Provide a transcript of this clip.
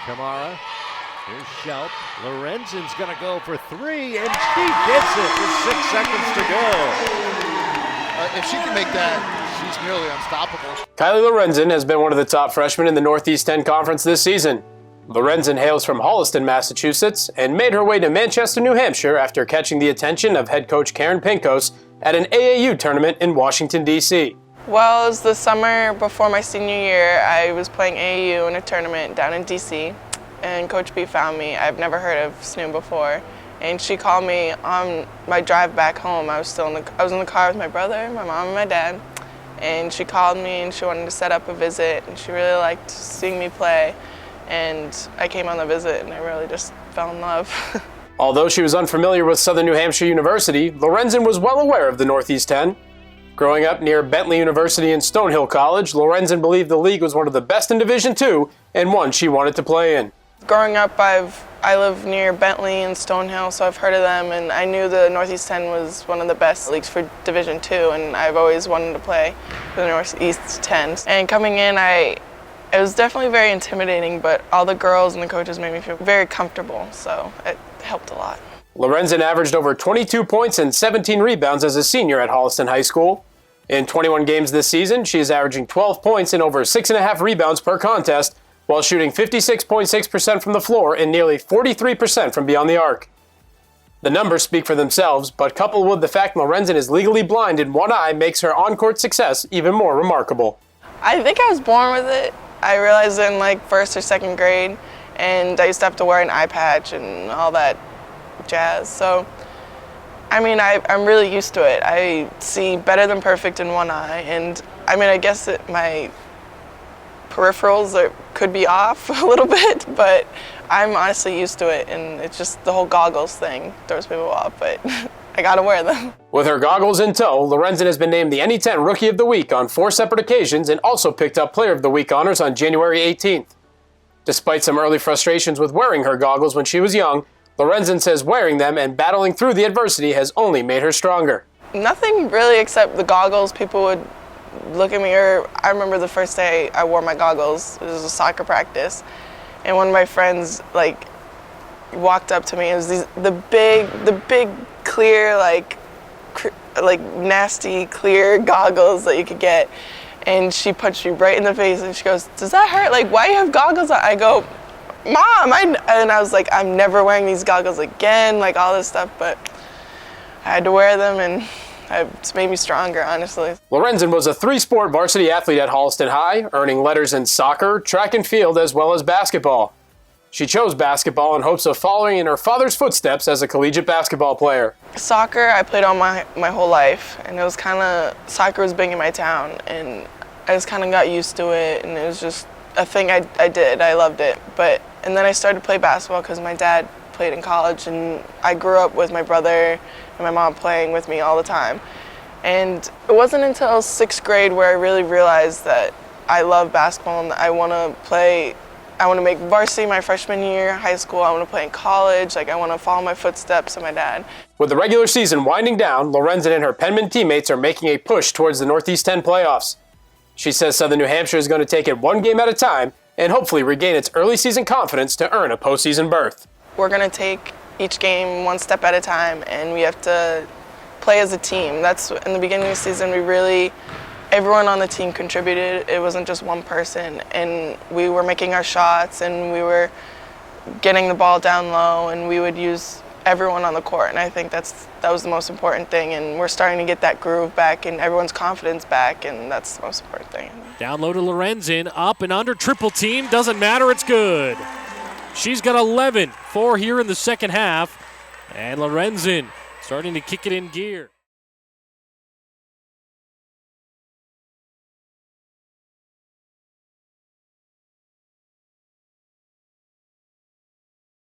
Kamara. Here's Shelp. Lorenzen's going to go for three, and she gets it with 6 seconds to go. If she can make that, she's nearly unstoppable. Kylie Lorenzen has been one of the top freshmen in the Northeast 10 Conference this season. Lorenzen hails from Holliston, Massachusetts, and made her way to Manchester, New Hampshire after catching the attention of head coach Karen Pinkos at an AAU tournament in Washington, D.C. Well, it was the summer before my senior year. I was playing AAU in a tournament down in D.C., and Coach B found me. I've never heard of SNHU before, and she called me on my drive back home. I was in the car with my brother, my mom, and my dad, and she called me and she wanted to set up a visit, and she really liked seeing me play, and I came on the visit and I really just fell in love. Although she was unfamiliar with Southern New Hampshire University, Lorenzen was well aware of the Northeast 10. Growing up near Bentley University and Stonehill College, Lorenzen believed the league was one of the best in Division II and one she wanted to play in. Growing up, I live near Bentley and Stonehill, so I've heard of them, and I knew the Northeast 10 was one of the best leagues for Division II, and I've always wanted to play for the Northeast 10. And coming in, it was definitely very intimidating, but all the girls and the coaches made me feel very comfortable, so it helped a lot. Lorenzen averaged over 22 points and 17 rebounds as a senior at Holliston High School. In 21 games this season, she is averaging 12 points and over 6.5 rebounds per contest, while shooting 56.6% from the floor and nearly 43% from beyond the arc. The numbers speak for themselves, but coupled with the fact Lorenzen is legally blind in one eye makes her on-court success even more remarkable. I think I was born with it. I realized it in like first or second grade, and I used to have to wear an eye patch and all that jazz. So, I mean, I'm really used to it. I see better than perfect in one eye, and I mean, I guess my peripherals could be off a little bit, but I'm honestly used to it, and it's just the whole goggles thing throws people off, but I gotta wear them. With her goggles in tow, Lorenzen has been named the NE10 Rookie of the Week on 4 separate occasions and also picked up Player of the Week honors on January 18th. Despite some early frustrations with wearing her goggles when she was young, Lorenzen says wearing them and battling through the adversity has only made her stronger. Nothing really except the goggles. People would look at me, or I remember the first day I wore my goggles, it was a soccer practice, and one of my friends walked up to me. It was the big clear like nasty clear goggles that you could get, and she punched me right in the face and she goes, "Does that hurt? Like, why do you have goggles on?" I go, "Mom," and I was like, "I'm never wearing these goggles again," like all this stuff, but I had to wear them, and it's made me stronger, honestly. Lorenzen was a 3-sport varsity athlete at Holliston High, earning letters in soccer, track and field, as well as basketball. She chose basketball in hopes of following in her father's footsteps as a collegiate basketball player. Soccer, I played all my whole life, and it was soccer was big in my town, and I just kind of got used to it, and it was just a thing I did. I loved it. And then I started to play basketball because my dad played in college, and I grew up with my brother and my mom playing with me all the time. And it wasn't until 6th grade where I really realized that I love basketball and I want to make varsity my freshman year of high school. I want to play in college. I want to follow my footsteps of my dad. With the regular season winding down, Lorenzen and her Penmen teammates are making a push towards the Northeast 10 playoffs. She says Southern New Hampshire is going to take it one game at a time and hopefully regain its early season confidence to earn a postseason berth. We're going to take each game one step at a time, and we have to play as a team. That's in the beginning of the season, everyone on the team contributed. It wasn't just one person, and we were making our shots, and we were getting the ball down low, and we would use everyone on the court, and I think that was the most important thing, and we're starting to get that groove back and everyone's confidence back, and that's the most important thing. Down low to Lorenzen, up and under, triple team, doesn't matter, it's good. She's got 11, 4 here in the second half, and Lorenzen starting to kick it in gear.